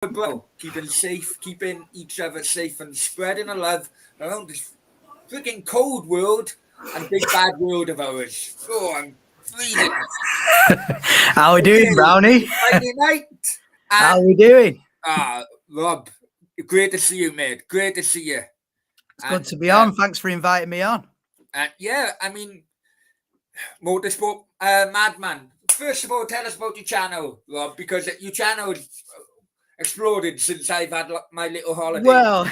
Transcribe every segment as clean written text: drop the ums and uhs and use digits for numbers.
bro, keeping safe, keeping each other safe, and spreading the love around this freaking cold world and big bad world of ours. Oh, I'm freezing. How we doing, Brownie? Friday night. How we doing? Rob, great to see you, mate. Great to see you. It's good to be on. Thanks for inviting me on. And yeah, I mean, motorsport, madman. First of all, tell us about your channel, Rob, because your channel exploded since I've had my little holiday. Well,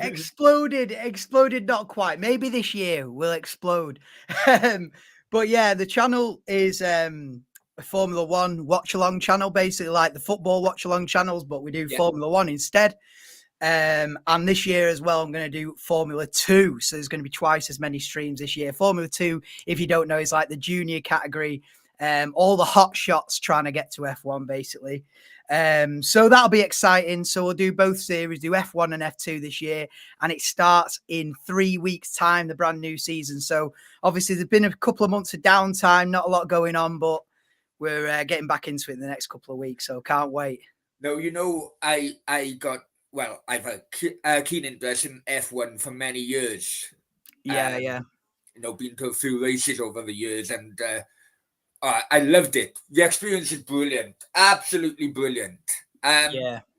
exploded not quite. Maybe this year will explode. But yeah, the channel is a Formula One watch along channel, basically like the football watch along channels, but we do Formula One instead. And this year as well, I'm going to do Formula 2. So there's going to be twice as many streams this year. Formula 2, if you don't know, is like the junior category. All the hot shots trying to get to F1, basically. So that'll be exciting. So we'll do both series, do F1 and F2 this year. And it starts in 3 weeks' time, the brand new season. So obviously there's been a couple of months of downtime, not a lot going on, but we're getting back into it in the next couple of weeks. So can't wait. No, you know, I've had a keen interest in F1 for many years. Yeah. You know, been to a few races over the years, and I loved it. The experience is brilliant, absolutely brilliant.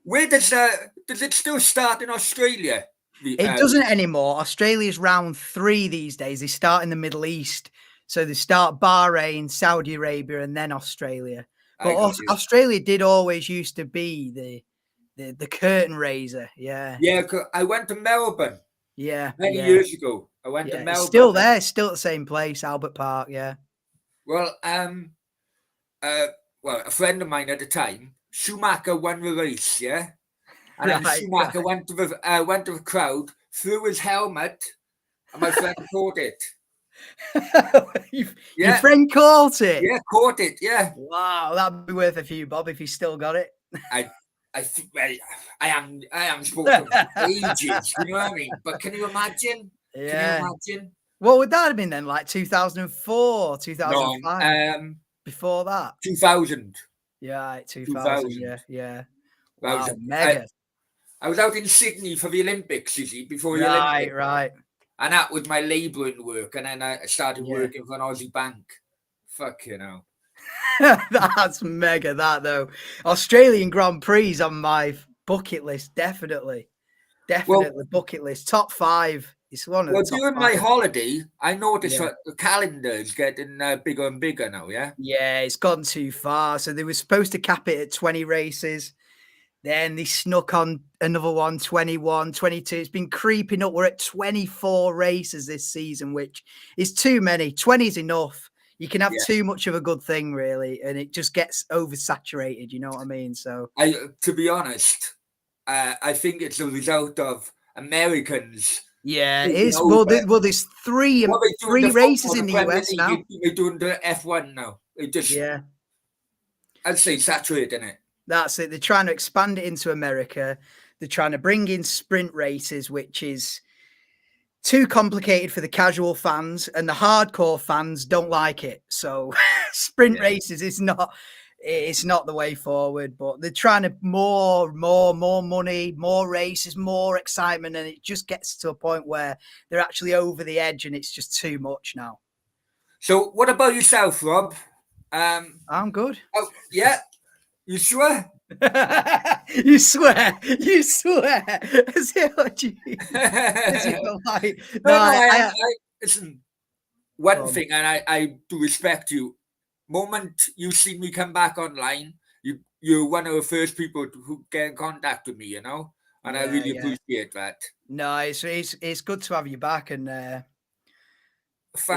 Where does it still start in Australia? It doesn't anymore. Australia's round 3 these days. They start in the Middle East, so they start Bahrain, Saudi Arabia, and then Australia. But Australia did always used to be the curtain raiser. Yeah. I went to Melbourne. Many Yeah. years ago. I went to Melbourne. It's still there, still at the same place, Albert Park. Yeah. Well, a friend of mine at the time, Schumacher won the race. Yeah, and then Schumacher went to the crowd, threw his helmet, and my friend caught it. Your friend caught it? Yeah, caught it. Yeah. Wow, that'd be worth a few bob if he still got it. I am spoken for ages, you know what I mean? But can you imagine? Yeah. Can you imagine? What would that have been then? Like 2004, 2005? No, before that? 2000. Yeah, 2000. Yeah. Wow, mega. I was out in Sydney for the Olympics, you see, before the Olympics. Right. And that was my labouring work. And then I started working for an Aussie bank. Fuck, you know. That's mega, that though. Australian Grand Prix on my bucket list, definitely. Bucket list. Top 5. It's one of the top during 5. my holiday, I noticed that the calendar is getting bigger and bigger now, yeah? Yeah, it's gone too far. So they were supposed to cap it at 20 races. Then they snuck on another one, 21, 22. It's been creeping up. We're at 24 races this season, which is too many. 20 is enough. You can have too much of a good thing, really, and it just gets oversaturated. You know what I mean? So, to be honest, I think it's a result of Americans. Yeah, it is. Well, there's three races in the US now. They're doing the F1 now. They just, I'd say saturating it. That's it. They're trying to expand it into America. They're trying to bring in sprint races, which is too complicated for the casual fans, and the hardcore fans don't like it. So sprint races is not the way forward, but they're trying to more money, more races, more excitement, and it just gets to a point where they're actually over the edge and it's just too much now. So what about yourself, Rob? I'm good. Oh, yeah. You sure? You swear? Is it what you like? No, listen, one thing, and I do respect you. Moment you see me come back online, you're one of the first people who get in contact with me, you know, and I really appreciate that. No, it's good to have you back, and it's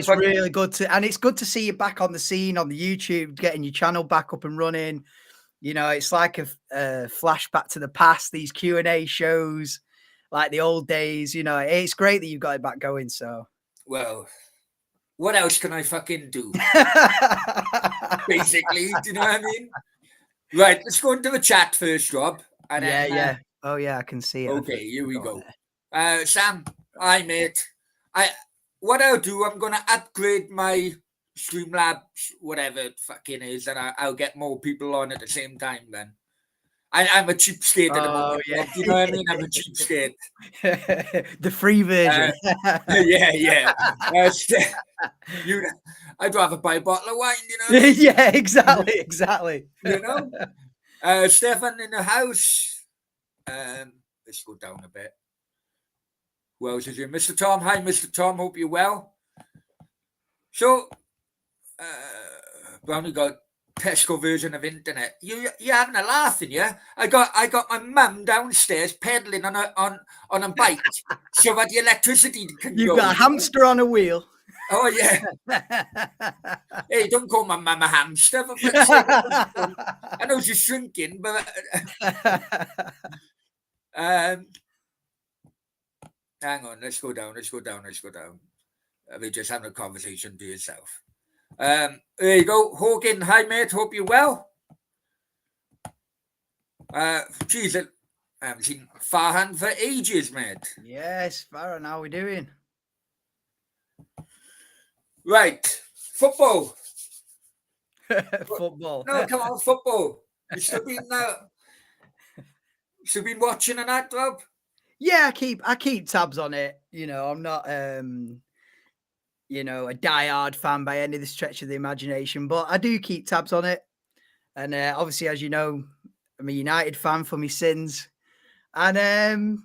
really good to, and it's good to see you back on the scene on the YouTube, getting your channel back up and running. You know, it's like a flashback to the past. These Q&A shows, like the old days. You know, it's great that you got it back going. So, well, what else can I fucking do? Basically, do you know what I mean? Right, let's go into the chat first, Rob. And then, Oh yeah, I can see it. Okay, here we go. Sam, hi mate. What I'll do, I'm gonna upgrade my Streamlabs, whatever it fucking is, and I'll get more people on at the same time then. I'm a cheapskate at the moment. yeah. Do you know what I mean? I'm a cheapskate. The free version. Yeah. I'd rather buy a bottle of wine, you know? Yeah, exactly. You know? Stefan in the house. Let's go down a bit. Who else is here? Mr. Tom. Hi, Mr. Tom. Hope you're well. So, Brownie got Tesco version of internet. You're having a laugh, in you? I got my mum downstairs pedaling on a bike so that the electricity can go. You've got a hamster on a wheel. Oh yeah. Hey, don't call my mum a hamster. For fuck's sake. I know she's shrinking, but hang on. Let's go down. We're just having a conversation to yourself. There you go. Hogan, hi mate, hope you're well. Geez, I haven't seen Farhan for ages, mate. Yes, Farhan, how are we doing? Right, football. Football. No, come on, football. You still been watching and that, Rob? Yeah, I keep tabs on it. You know, I'm not a diehard fan by any of the stretch of the imagination, but I do keep tabs on it. And obviously, as you know, I'm a United fan for my sins. And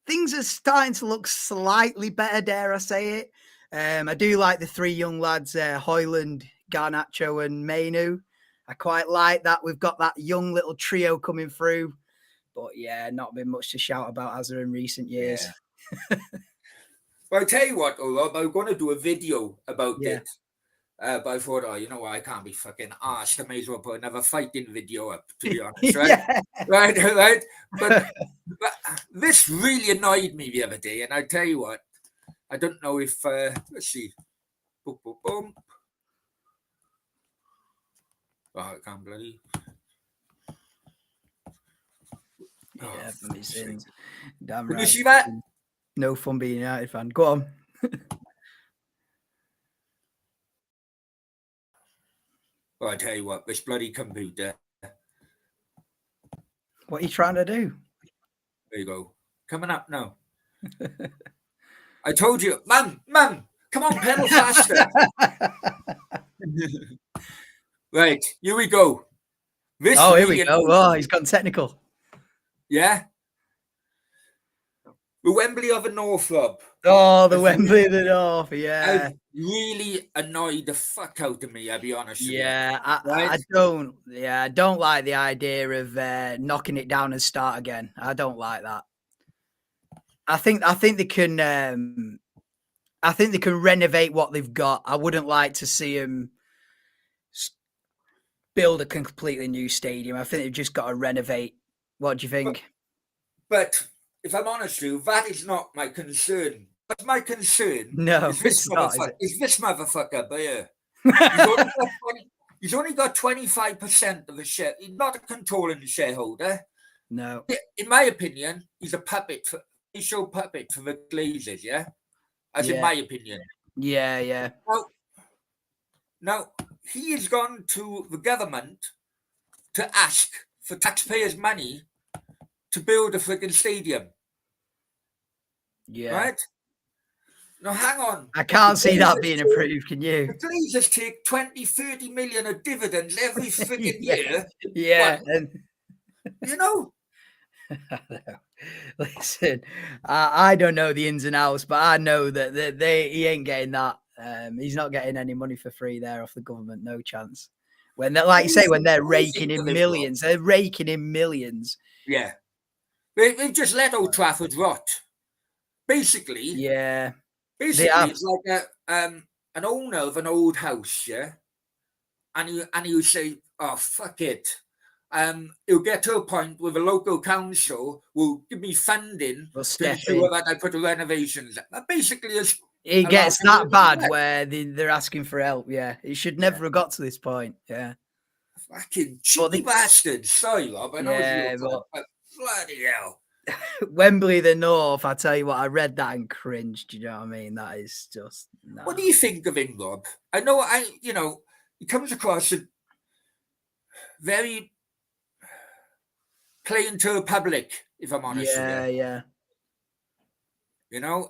things are starting to look slightly better, dare I say it. I do like the three young lads, Højlund, Garnacho and Mainu. I quite like that. We've got that young little trio coming through. But yeah, not been much to shout about as there in recent years. Yeah. Well, I'll tell you what, Rob, I'm going to do a video about it. But I thought, you know what, I can't be fucking arsed. I may as well put another fighting video up, to be honest, right? Right. But this really annoyed me the other day, and I tell you what, I don't know if, let's see. Boom, boom, boom. Oh, I can't bloody. Yeah, for me sins. Damn right. Can you see that? No fun being a United fan. Go on. Well, I tell you what, this bloody computer. What are you trying to do? There you go. Coming up now. I told you, Mum, come on, pedal faster. Right, here we go. Here we go. Oh, he's gone technical. Yeah. The Wembley of the North, Rob. Oh, the Wembley of the North, yeah. Really annoyed the fuck out of me, I'll be honest with you. I don't like the idea of knocking it down and start again. I don't like that. I think they can renovate what they've got. I wouldn't like to see them build a completely new stadium. I think they've just got to renovate. What do you think? But if I'm honest with you, that is not my concern. What's my concern? No, is this motherfucker, but yeah. He's only got 25% of the share. He's not a controlling shareholder. No. In my opinion, he's a puppet for the Glazers, yeah? In my opinion. Yeah. Now, he has gone to the government to ask for taxpayers' money to build a freaking stadium. Yeah. Right? Now, hang on. I can't see that being approved, can you? The Glazers take 20, 30 million of dividends every freaking year. Yeah. You know? Listen, I don't know the ins and outs, but I know that he ain't getting that. He's not getting any money for free there off the government. No chance. When they're, like you say, when they're raking in millions, they're raking in millions. Yeah. They've just let Old Trafford rot. Basically. Yeah. Basically, it's like an owner of an old house, yeah? And he would say, oh, fuck it. He'll get to a point where the local council will give me funding to ensure that I put the renovations. Basically, it gets that bad where they're asking for help. Yeah, it should never have got to this point. Yeah, fucking cheeky bastards. Sorry, Rob. I know but bloody hell. Wembley the North, I tell you what, I read that and cringed. Do you know what I mean? That is just no. What do you think of him, Rob? I know, he comes across a very playing to the public, if I'm honest with you. Yeah.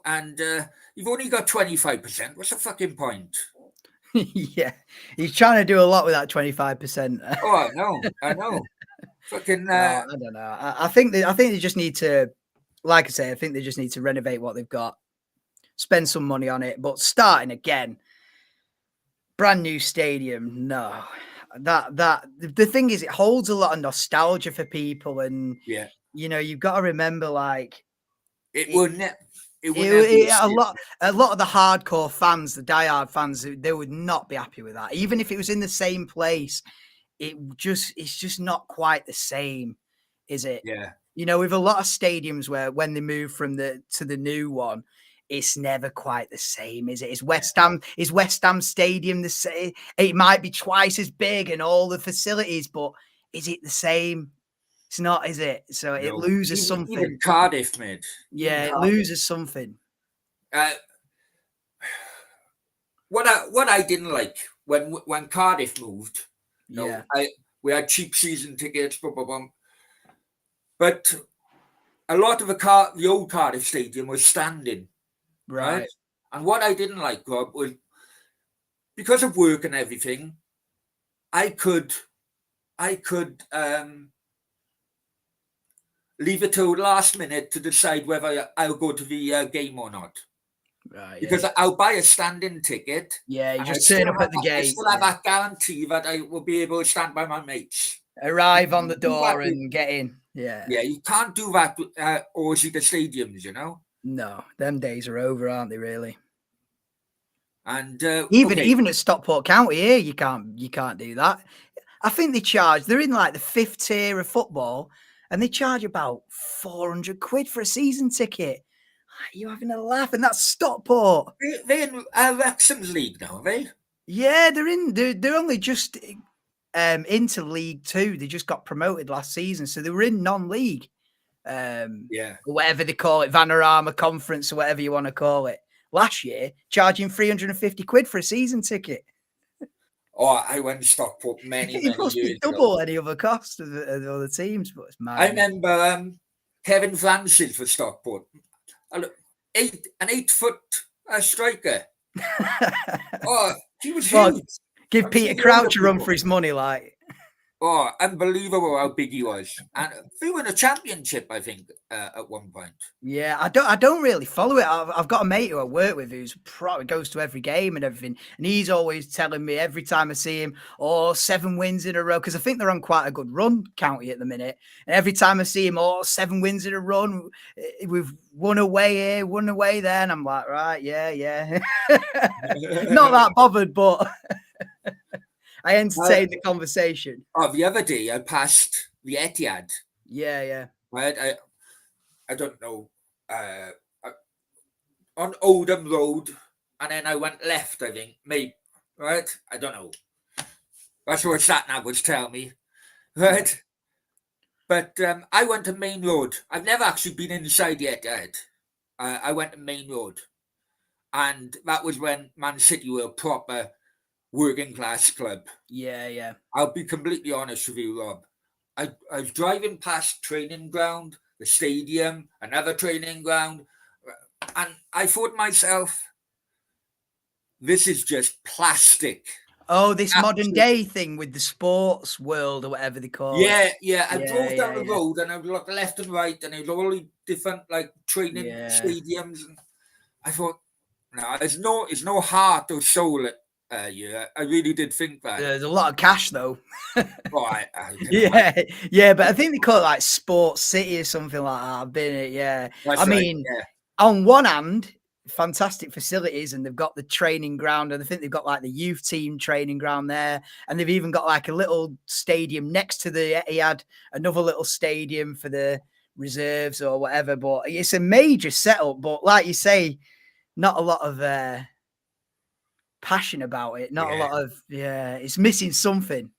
And you've only got 25%. What's the fucking point? Yeah, he's trying to do a lot with that 25%. Oh, I know. Fucking. I don't know. I think they just need to, like I say, I think they just need to renovate what they've got, spend some money on it, but starting again, brand new stadium. No, the thing is, it holds a lot of nostalgia for people, and yeah, you've got to remember, like it will never. A lot of the hardcore fans, the diehard fans, they would not be happy with that. Even if it was in the same place, it's just not quite the same, is it? Yeah. With a lot of stadiums where when they move from to the new one, it's never quite the same, is it? Is West Ham Stadium the same? It might be twice as big and all the facilities, but is it the same? It's not, is it? So it loses something. Even Cardiff, mate. Yeah, it loses something. What I didn't like when Cardiff moved, we had cheap season tickets, blah, blah, blah. But a lot of the old Cardiff Stadium was standing, right? And what I didn't like, Rob, was because of work and everything, I could leave it till last minute to decide whether I'll go to the game or not. Right. Because I'll buy a standing ticket. Yeah, you just turn up at the gate. I still have that guarantee that I will be able to stand by my mates. Arrive on the door and get in. Yeah. Yeah, you can't do that always at the stadiums, No, them days are over, aren't they? Really. And even at Stockport County here, you can't do that. I think they're in like the 5th tier of football, and they charge about 400 quid for a season ticket. Are you having a laugh? And that's Stockport. They're in Wrexham's league now, are they? Yeah, they're only just into League 2. They just got promoted last season, so they were in non-league. Whatever they call it, Vanarama Conference or whatever you want to call it. Last year, charging 350 quid for a season ticket. Oh, I went to Stockport many It must years be double any other cost of the other teams, but it's mad. I remember Kevin Francis for Stockport. An 8-foot striker. Oh, he was huge. Give Peter Crouch a run for his money, like. Oh, unbelievable how big he was. And they won a championship, I think, at one point. Yeah, I don't really follow it. I've got a mate who I work with who's goes to every game and everything. And he's always telling me every time I see him, 7 wins in a row. Because I think they're on quite a good run, County, at the minute. And every time I see him, 7 wins in a run. We've won away here, won away there. And I'm like, right, yeah. Not that bothered, but... I entertained the conversation. Oh, the other day I passed the Etihad. Yeah. Right, I don't know, on Oldham Road, and then I went left. I think, maybe, right? I don't know. That's what sat-nav was telling me, right? But I went to Main Road. I've never actually been inside the Etihad. I went to Main Road, and that was when Man City were a proper working class club. Yeah. I'll be completely honest with you, Rob. I was driving past training ground, the stadium, another training ground, and I thought to myself, this is just plastic. Oh, this modern day thing with the sports world or whatever they call it. Yeah. I drove down the road and I would look left and right, and it was all different like training stadiums. And I thought, no, there's no heart or soul. I really did think that. There's a lot of cash though. Yeah, but I think they call it like Sports City or something like that. I've been it, yeah. That's on one hand, fantastic facilities, and they've got the training ground, and I think they've got like the youth team training ground there, and they've even got like a little stadium next to the Etihad, another little stadium for the reserves or whatever. But it's a major setup. But like you say, not a lot of passion about it. Not a lot of it's missing something.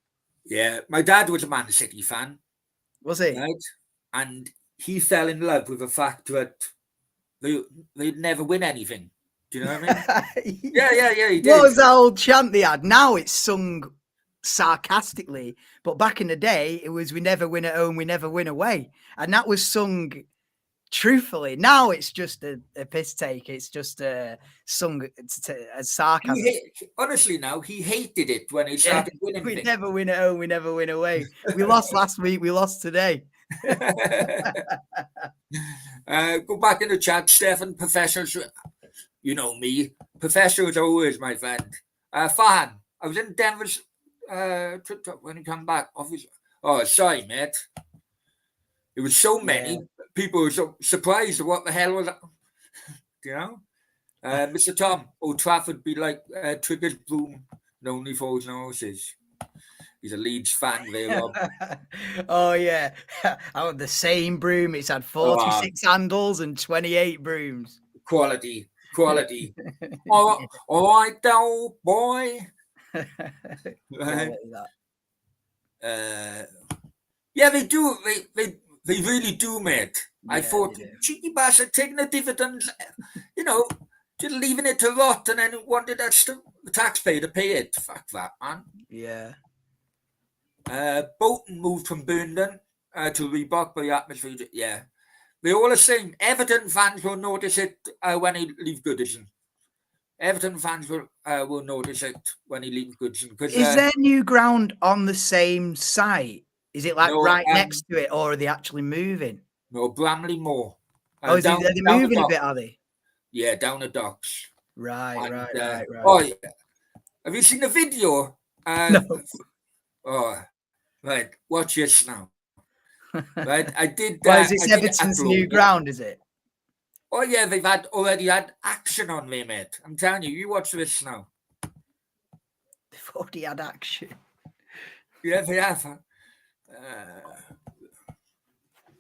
Yeah, my dad was a Man City fan. Was he? Right? And he fell in love with the fact that they'd never win anything. Do you know what I mean? Yeah, he did. What was that old chant they had? Now it's sung sarcastically, but back in the day, it was "We never win at home, we never win away," and that was sung truthfully. Now it's just a piss take. It's just sung as sarcasm. Honestly, now he hated it when he started winning. We never win at home, we never win away. We lost last week, we lost today. Go back in the chat, Stefan. Professionals, you know me. Professionals always, my friend. Farhan, I was in Denver's when he come back. Obviously, oh, sorry, mate. It was so many people were so surprised. What the hell was that? You know, Mr. Tom, Old Trafford be like Trigger's broom, and only falls on horses. He's a Leeds fan there, Rob. Oh, yeah. I want the same broom. It's had 46 handles and 28 brooms. Quality. All right, though, boy. Yeah, they do. They really do, mate. Yeah, I thought, cheeky bastard, taking the dividends, you know, just leaving it to rot and then wanted us to, the taxpayer to pay it. Fuck that, man. Yeah. Bolton moved from Burnley to Reebok by the atmosphere. Yeah. They're all the same. Everton fans will notice it when he leaves Goodison. Everton fans will notice it when he leaves Goodison. Is there new ground on the same site? Is it like right next to it, or are they actually moving? No, Bramley Moor. Are they moving a bit, are they? Yeah, down the docks. Right. Oh, yeah. Have you seen the video? No. Oh, right. Watch this now. Right, I did. Well, is this Everton's new ground? Is it? Oh yeah, they've already had action on me, mate. I'm telling you. You watch this now. They've already had action. Yeah, they have.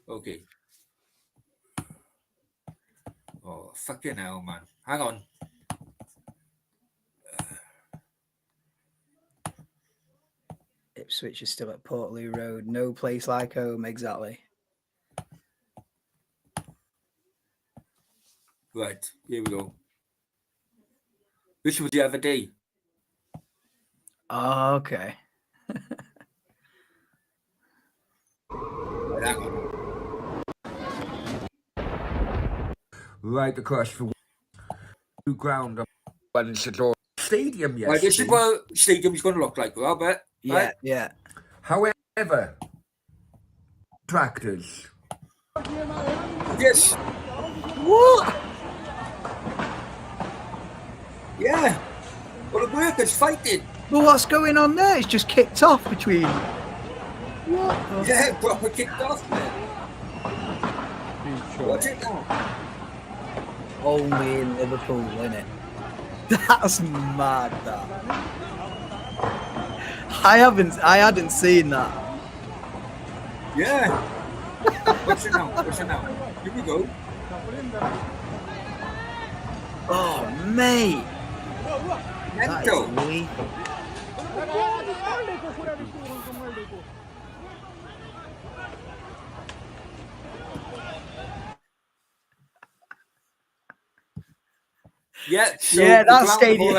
Okay. Oh, fucking hell, man. Hang on. Ipswich is still at Portloo Road. No place like home, exactly. Right, here we go. This was the other day. Oh, okay. Right across the new ground on stadium, yes. Right, this is what stadium's going to look like, Robert. Right? Yeah. However, tractors. Yes. What? Yeah. Well, the workers fighting. Well, what's going on there? It's just kicked off between. What? Yeah, proper kicked off, man. Watch it now. Only in Liverpool, isn't it? That's mad, that. I hadn't seen that. Yeah. Watch it now. Here we go. Oh, mate. That is Mental. lethal. Yeah, so yeah, that stadium.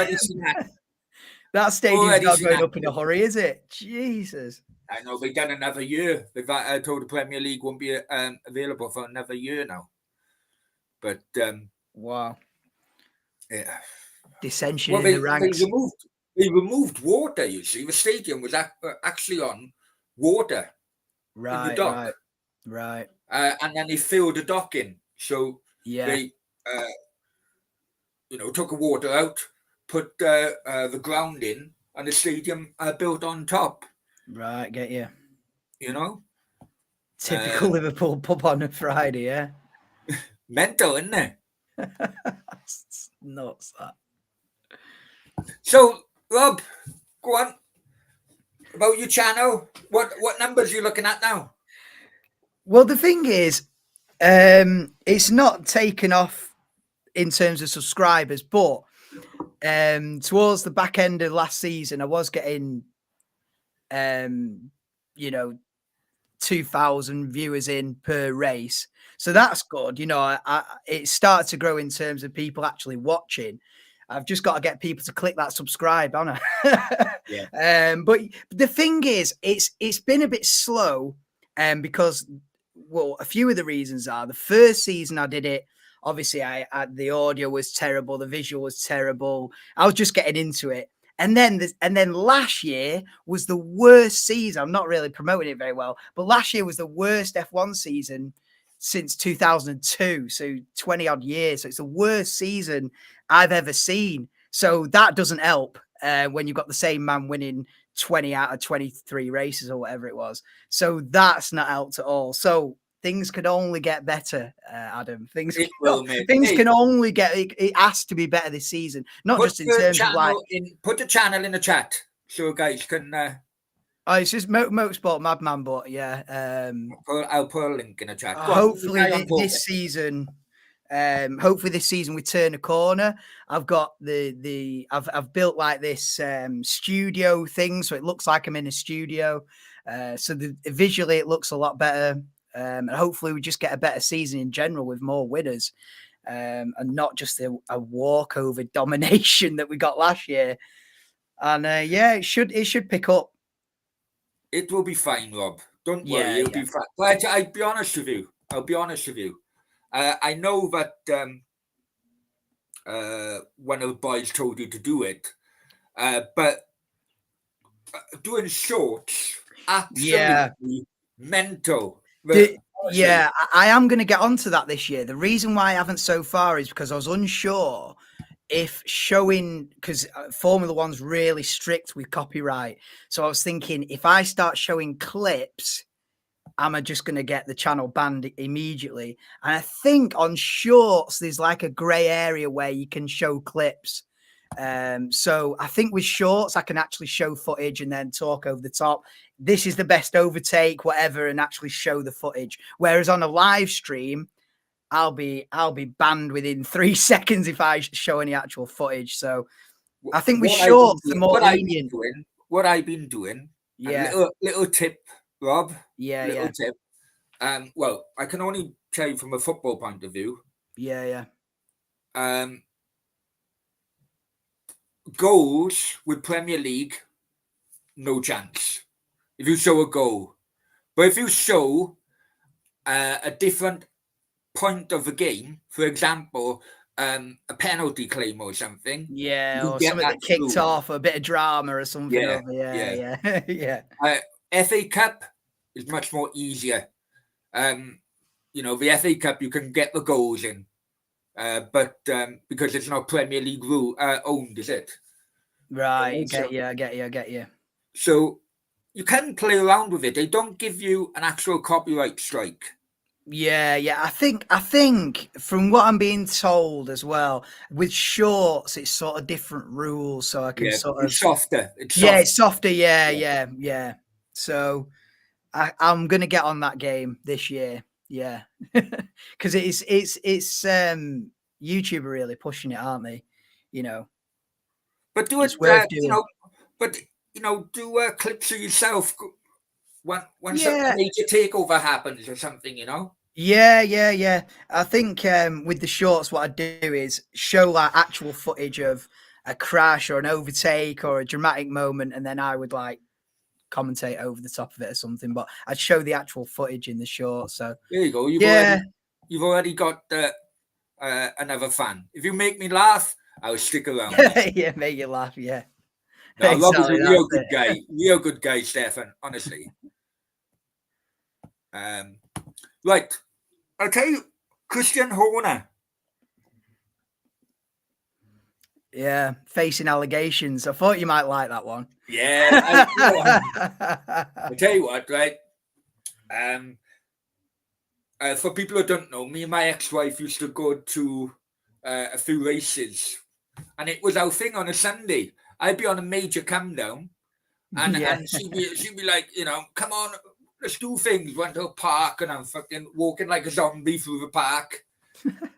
That stadium's not going up in a hurry, is it? Jesus. I know they've done another year. They've told the Premier League won't be available for another year now. But wow, yeah, dissension in the ranks. They removed water. You see, the stadium was actually on water. Right, in the dock. Right. And then they filled the dock in. So they, took the water out, put the ground in, and the stadium built on top. Right, get you. You know? Typical Liverpool pub on a Friday, yeah? Mental, isn't it? It's nuts, that. So, Rob, go on. About your channel, what numbers are you looking at now? Well, the thing is, it's not taken off in terms of subscribers, but towards the back end of last season, I was getting, 2,000 viewers in per race. So that's good. You know, it started to grow in terms of people actually watching. I've just got to get people to click that subscribe, haven't I? Yeah. But the thing is, it's been a bit slow, because, well, a few of the reasons are the first season I did it. Obviously, the audio was terrible, the visual was terrible. I was just getting into it, and then last year was the worst season. I'm not really promoting it very well, but last year was the worst F1 season since 2002, so 20 odd years. So it's the worst season I've ever seen. So that doesn't help when you've got the same man winning 20 out of 23 races or whatever it was. So that's not helped at all. So things can only get better, Adam. Things can only get. It has to be better this season, not just in terms of like. Put the channel in the chat so guys can. Oh, it's just Motorsport Madman, but yeah. I'll put a link in the chat. Hopefully this season. Hopefully this season we turn a corner. I've got I've built like this studio thing, so it looks like I'm in a studio. So visually it looks a lot better. And hopefully we just get a better season in general with more winners, and not just a walkover domination that we got last year. And yeah, it should pick up. It will be fine, Rob. Don't worry, it'll be fine. But I'll be honest with you. I know that one of the boys told you to do it, but doing shorts, absolutely mental. Yeah, I am going to get onto that this year. The reason why I haven't so far is because I was unsure if showing, because Formula One's really strict with copyright. So I was thinking, if I start showing clips, am I just going to get the channel banned immediately? And I think on shorts, there's like a grey area where you can show clips. So I think with shorts, I can actually show footage and then talk over the top. This is the best overtake, whatever, and actually show the footage. Whereas on a live stream, I'll be banned within 3 seconds if I show any actual footage. So I think with shorts, the more lenient. What I've been doing, little tip, Rob. Little tip. Well, I can only tell you from a football point of view. Yeah. Goals with Premier League, no chance. If you show a goal, but if you show a different point of the game, for example, a penalty claim or something, or something that kicked off, a bit of drama or something. Yeah. FA Cup is much more easier. You know, the FA Cup, you can get the goals in, but because it's not Premier League owned, is it? Right. I get you. So you can play around with it. They don't give you an actual copyright strike. Yeah. I think from what I'm being told as well, with shorts, it's sort of different rules. So I can it's softer. It's softer. Yeah. So I'm gonna get on that game this year. Yeah, because it's YouTube are really pushing it, aren't they? You know, but do it. Do clips of yourself when some major takeover happens or something. You know. Yeah. I think with the shorts, what I do is show like actual footage of a crash or an overtake or a dramatic moment, and then I would like commentate over the top of it or something. But I'd show the actual footage in the short. So there you go. You've already got another fan. If you make me laugh, I'll stick around. Yeah, make you laugh. Yeah. No, Rob is a real good guy. Real good guy, Stefan. Honestly. Right. I'll tell you, Christian Horner. Yeah, facing allegations. I thought you might like that one. Yeah. I'll tell you what, right? For people who don't know, me and my ex-wife used to go to a few races, and it was our thing on a Sunday. I'd be on a major come down, and she'd be like, you know, come on, let's do things. Went to a park, and I'm fucking walking like a zombie through the park,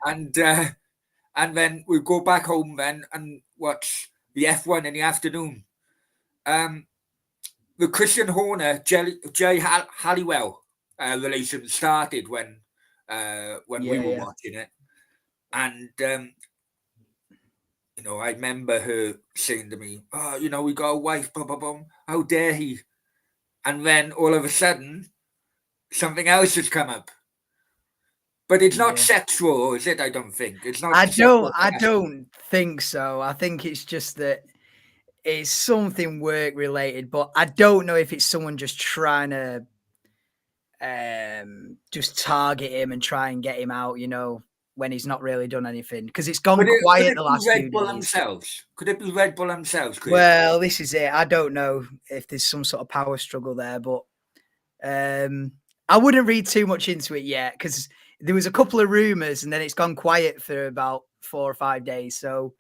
and then we go back home then and watch the F1 in the afternoon. The Christian Horner, Jay Halliwell, relation started when we were watching it, and you know, I remember her saying to me, "Oh, you know, we got a wife, blah blah blah. How dare he?" And then all of a sudden, something else has come up. But it's not sexual, is it? I don't think it's not. I don't think so. I think it's just that it's something work related, but I don't know if it's someone just trying to just target him and try and get him out, you know, when he's not really done anything, because it's gone quiet the last few days. Themselves? Could it be Red Bull themselves? Well, this is it. I don't know if there's some sort of power struggle there, but I wouldn't read too much into it yet, because there was a couple of rumors and then it's gone quiet for about 4 or 5 days. So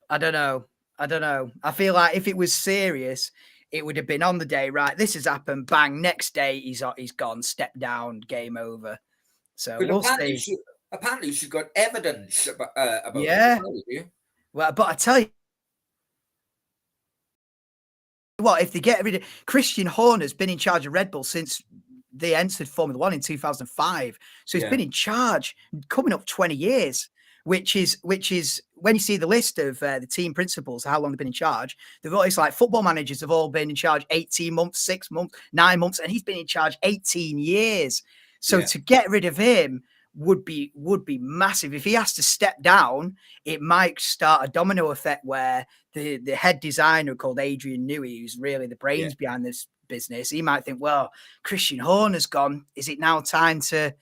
I don't know. I feel like if it was serious, it would have been on the day, right? This has happened. Bang. Next day, he's gone. Step down. Game over. So we'll see. Apparently, she's got evidence about it. Well, but I tell you what, if they get rid of Christian Horner's been in charge of Red Bull since they entered Formula One in 2005. So he's been in charge coming up 20 years. Which is when you see the list of the team principals, how long they've been in charge, it's like football managers have all been in charge 18 months, 6 months, 9 months, and he's been in charge 18 years. So to get rid of him would be massive. If he has to step down, it might start a domino effect where the head designer called Adrian Newey, who's really the brains behind this business, he might think, well, Christian Horner's gone. Is it now time to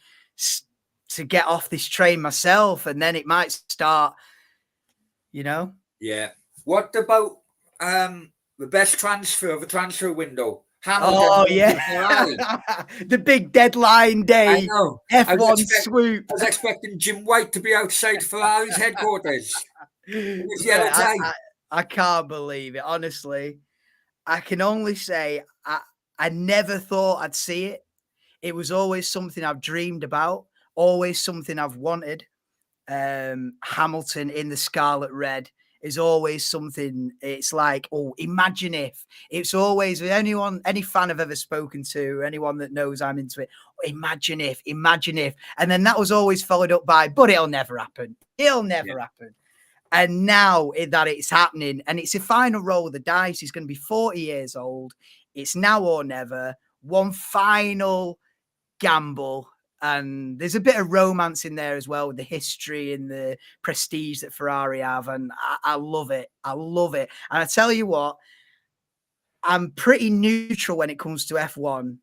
get off this train myself? And then it might start, you know. Yeah. What about the best transfer of the transfer window? Hamilton. Oh yeah, the big deadline day. I know. F1 swoop. I was expecting Jim White to be outside Ferrari's headquarters. I can't believe it. Honestly, I can only say I never thought I'd see it. It was always something I've dreamed about. Always something I've wanted. Hamilton in the scarlet red is always something. It's like, oh, imagine if. It's always any fan I've ever spoken to, anyone that knows I'm into it. Imagine if. And then that was always followed up by, but it'll never happen. It'll never happen. And now that it's happening, and it's a final roll of the dice. He's going to be 40 years old. It's now or never. One final gamble. And there's a bit of romance in there as well with the history and the prestige that Ferrari have. And I love it. And I tell you what, I'm pretty neutral when it comes to F1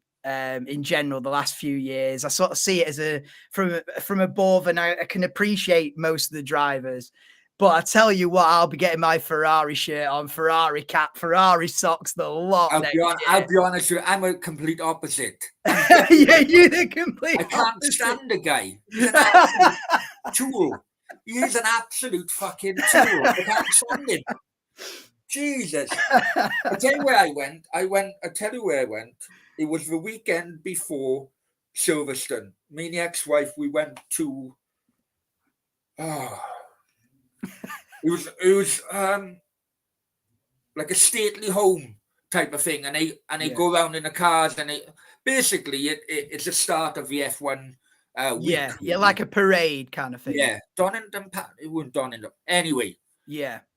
in general the last few years. I sort of see it as from above, and I can appreciate most of the drivers. But I tell you what, I'll be getting my Ferrari shirt on, Ferrari cap, Ferrari socks, the lot. I'll be honest with you, I'm a complete opposite. Yeah, you're the complete I can't opposite. stand the guy. He's an absolute tool. He is an absolute fucking tool. I can't stand him. Jesus. I tell you where I went. It was the weekend before Silverstone. Me and the ex-wife, we went to... It was like a stately home type of thing, and they go around in the cars, and basically it's the start of the F1 week. Yeah, like a parade kind of thing. Yeah, Donington, it wasn't Donington. Anyway,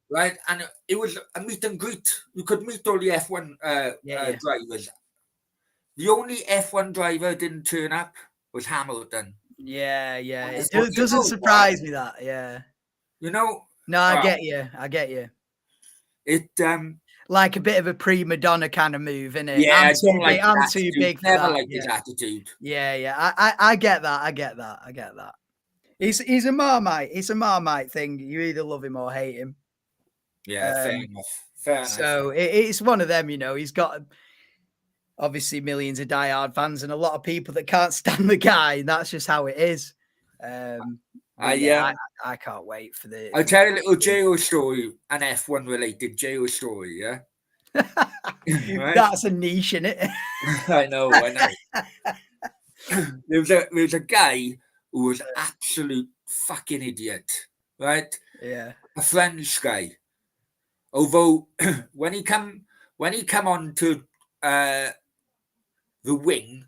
right, and it was a meet and greet. You could meet all the F1 drivers. The only F1 driver didn't turn up was Hamilton. Yeah. It doesn't surprise me that. Yeah. You know. No, I get you. It like a bit of a prima donna kind of move, isn't it? Yeah, I'm too big for never that. like his attitude. Yeah. I get that. He's a Marmite. It's a Marmite thing. You either love him or hate him. Yeah, fair enough. So it's one of them, you know. He's got obviously millions of diehard fans and a lot of people that can't stand the guy, and that's just how it is. I can't wait for the... I'll tell you a little J.O. story, an F1 related J.O. story, yeah? Right? That's a niche, isn't it? I know. There was a guy who was absolute fucking idiot, right? Yeah. A French guy. Although when he come on to the wing,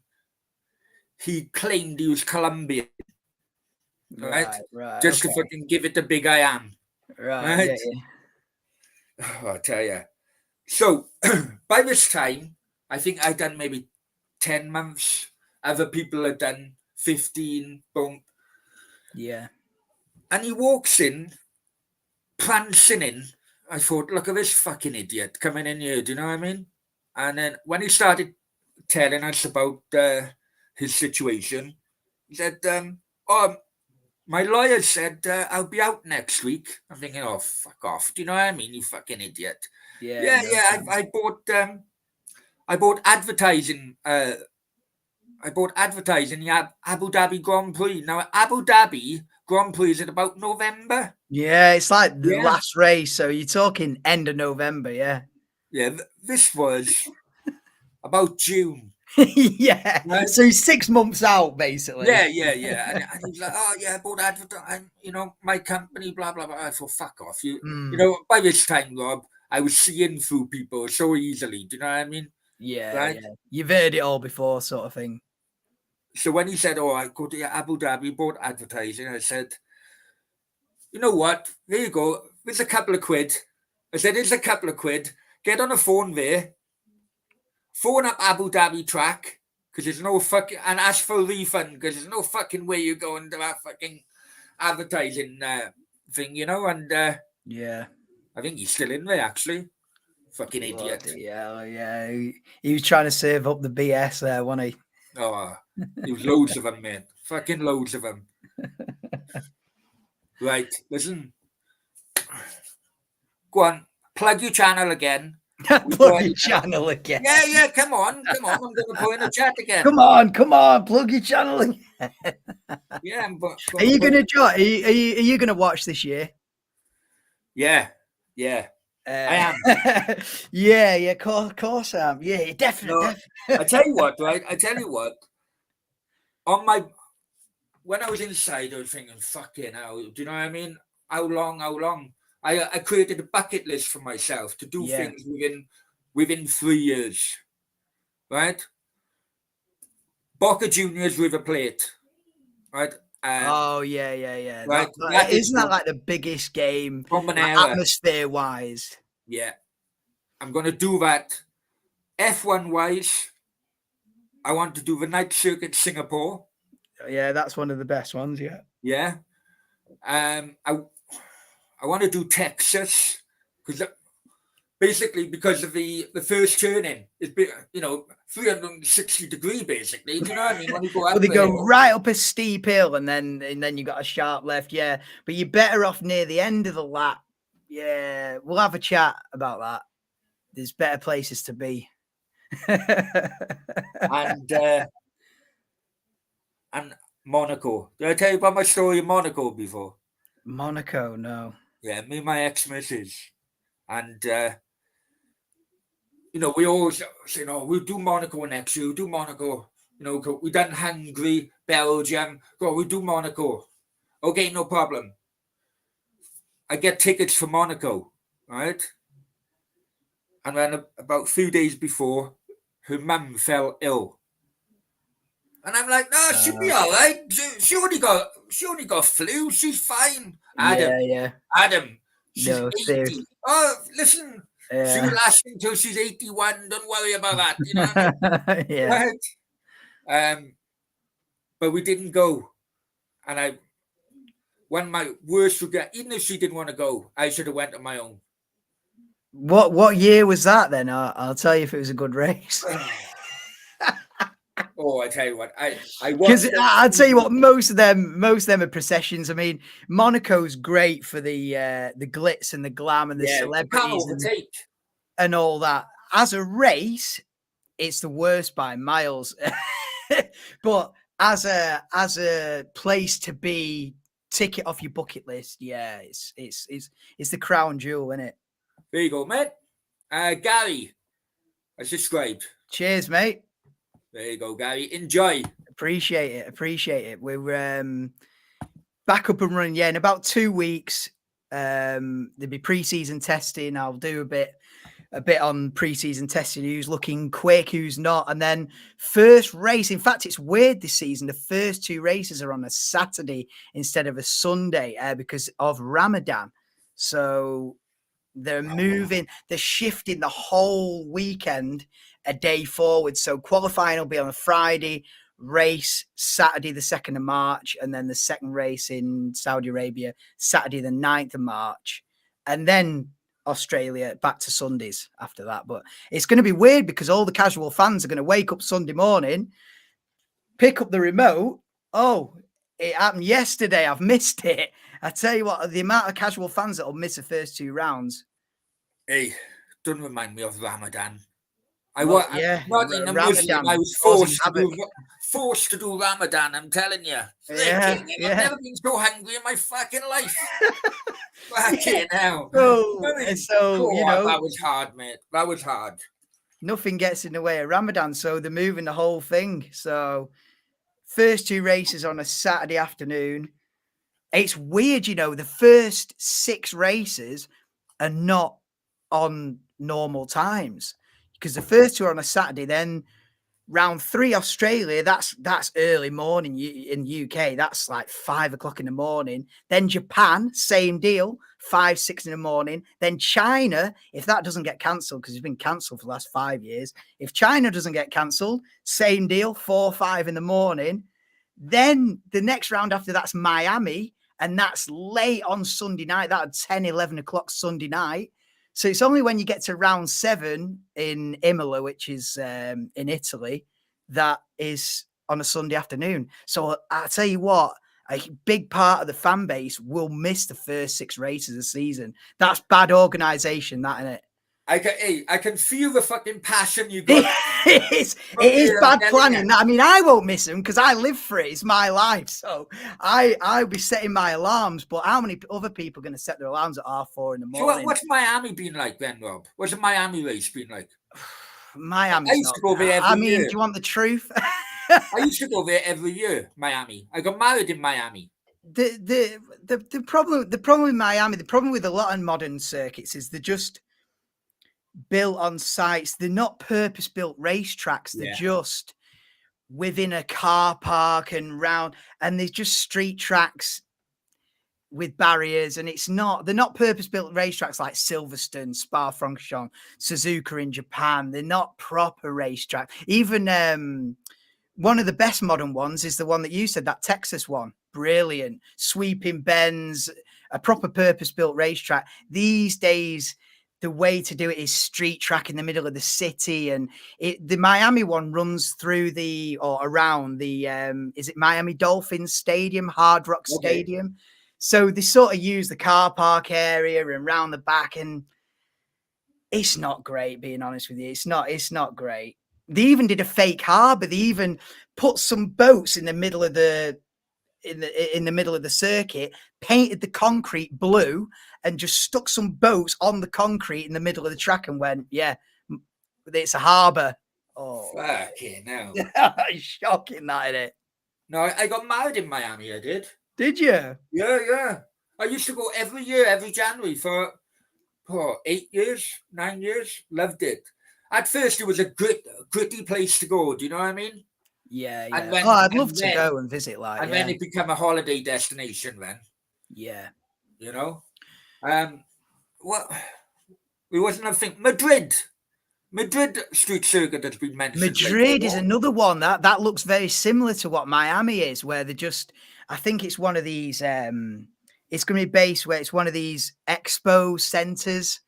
he claimed he was Colombian, right? Right. Just Okay. to fucking give it the big I am, Right. right? Yeah. Oh, I tell you. So by this time, I think I'd done maybe 10 months. Other people had done 15, boom. Yeah. And he walks in, prancing in. I thought, look at this fucking idiot coming in here. Do you know what I mean? And then when he started telling us about his situation, he said, "Oh, my lawyer said I'll be out next week." I'm thinking, "Oh, fuck off." Do you know what I mean? You fucking idiot. Yeah. Yeah, No yeah. chance. I bought advertising. I bought advertising the Abu Dhabi Grand Prix. Now, Abu Dhabi Grand Prix is at about November. Yeah, it's like the Yeah. last race. So you're talking end of November. Yeah. Yeah, this was about June. Yeah. Right? So 6 months out, basically. Yeah. And he was like, "Oh, yeah, I bought advertising, my company, blah, blah, blah." I thought, fuck off. By this time, Rob, I was seeing through people so easily. Do you know what I mean? Yeah. Right? Yeah. You've heard it all before, sort of thing. So when he said, "Oh, I go to Abu Dhabi, bought advertising," I said, "You know what? There you go. There's a couple of quid." I said, "There's a couple of quid. Get on the phone there. Phone up Abu Dhabi track, because there's no fucking, and ask for a refund, because there's no fucking way you're going to that fucking advertising thing, and Yeah. I think he's still in there, actually. Fucking idiot. Yeah. He was trying to save up the BS there, wasn't he? Oh, there was loads of them, man. Fucking loads of them. Right, listen. Go on, plug your channel again. Plug your channel again. Yeah, come on. I'm going to put in a chat again. Come on, plug your channel again. Yeah, Are you gonna join? Are you gonna watch this year? Yeah. I am. Yeah, of course I am. Yeah, definitely. I tell you what, right? When I was inside, I was thinking, fucking hell, do you know what I mean? How long? I created a bucket list for myself to do things within 3 years, right? Boca Juniors River Plate, right? Oh yeah. Right, Isn't that like the biggest game, like, atmosphere-wise? Yeah, I'm gonna do that. F1 wise, I want to do the night circuit Singapore. Yeah, that's one of the best ones. Yeah. I want to do Texas, because basically because of the first turning, it's 360-degree basically. Do you know what I mean? When you go up They go hill, right up a steep hill, and then you got a sharp left. Yeah, but you're better off near the end of the lap. Yeah, we'll have a chat about that. There's better places to be. and Monaco. Did I tell you about my story in Monaco before? Monaco, no. Yeah, me and my ex-missus. And, we always say, we'll do Monaco next year. We'll do Monaco. We done Hungary, Belgium. We'll do Monaco. Okay, no problem. I get tickets for Monaco, right? And then about a few days before, her mum fell ill. And I'm like, no, she'll be all right. She only got flu. She's fine. Adam, she's 80. Serious. Oh, listen, she'll last until she's 81. Don't worry about that. You know what I mean? Right? But we didn't go. And when my worst regret, even if she didn't want to go, I should have went on my own. What year was that then? I'll tell you if it was a good race. Oh, I tell you what, because I'd tell you what, most of them are processions. I mean, Monaco's great for the glitz and the glam and the celebrities and all that. As a race, it's the worst by miles. But as a place to be, ticket off your bucket list, yeah, it's the crown jewel, isn't it? There you go, mate. Gary, as described. Cheers, mate. There you go, Gary. Enjoy. Appreciate it. We're back up and running. Yeah, in about 2 weeks, there'll be pre-season testing. I'll do a bit a bit on pre-season testing, who's looking quick, who's not. And then first race, in fact, it's weird this season. The first 2 races are on a Saturday instead of a Sunday because of Ramadan. So they're shifting the whole weekend a day forward. So qualifying will be on a Friday, race Saturday, the 2nd of March, and then the second race in Saudi Arabia, Saturday, the 9th of March. And then Australia back to Sundays after that. But it's going to be weird because all the casual fans are going to wake up Sunday morning, pick up the remote. Oh, it happened yesterday. I've missed it. I tell you what, the amount of casual fans that will miss the first 2 rounds. Hey, don't remind me of Ramadan. Not in a Muslim. I was forced to do Ramadan. I'm telling you. I've never been so hungry in my fucking life. Fucking hell. So you know, that was hard, mate. That was hard. Nothing gets in the way of Ramadan, so they're moving the whole thing. So first 2 races on a Saturday afternoon. It's weird, you know, the first 6 races are not on normal times because the first 2 are on a Saturday. Then round 3 Australia, that's early morning in UK. That's like 5 o'clock in the morning. Then Japan, same deal, 5, 6 in the morning. Then China, if that doesn't get cancelled, because it's been cancelled for the last 5 years. If China doesn't get cancelled, same deal, 4, 5 in the morning. Then the next round after that's Miami, and that's late on Sunday night. That's 10, 11 o'clock Sunday night. So it's only when you get to round 7 in Imola, which is in Italy, that is on a Sunday afternoon. So I tell you what, a big part of the fan base will miss the first 6 races of the season. That's bad organisation, that, isn't it? I can feel the fucking passion you got. It is bad planning. I mean, I won't miss them because I live for it. It's my life. So I'll be setting my alarms. But how many other people are going to set their alarms at 4:30 in the morning? So what's Miami been like then, Rob? What's a Miami race been like? Miami's I used to go there every year. do you want the truth? I used to go there every year, Miami. I got married in Miami. The problem with Miami, the problem with a lot of modern circuits is they're just built on sites. They're not purpose-built racetracks. They're just within a car park and round, and there's just street tracks with barriers, and they're not purpose-built racetracks like Silverstone, Spa-Francorchamps, Suzuka in Japan. They're not proper racetracks. Even one of the best modern ones is the one that you said, that Texas one. Brilliant. Sweeping bends, a proper purpose-built racetrack. These days, the way to do it is street track in the middle of the city, and the Miami one runs through around the is it Miami Dolphins Stadium, Hard Rock Stadium. So they sort of use the car park area and round the back, and it's not great, being honest with you. It's not great. They even did a fake harbor. They even put some boats in the middle of the circuit, painted the concrete blue, and just stuck some boats on the concrete in the middle of the track and went, yeah, it's a harbour. Oh, fucking hell. Shocking, that, isn't it? No, I got married in Miami, I did. Did you? Yeah. I used to go every year, every January for 8 years, 9 years. Loved it. At first, it was a gritty place to go. Do you know what I mean? Yeah. I'd love to go and visit, then it became a holiday destination. Then, you know, what we wasn't. I think Madrid street circuit has been mentioned. Madrid is another one that looks very similar to what Miami is, where they just. I think it's one of these. It's going to be based where it's one of these expo centers,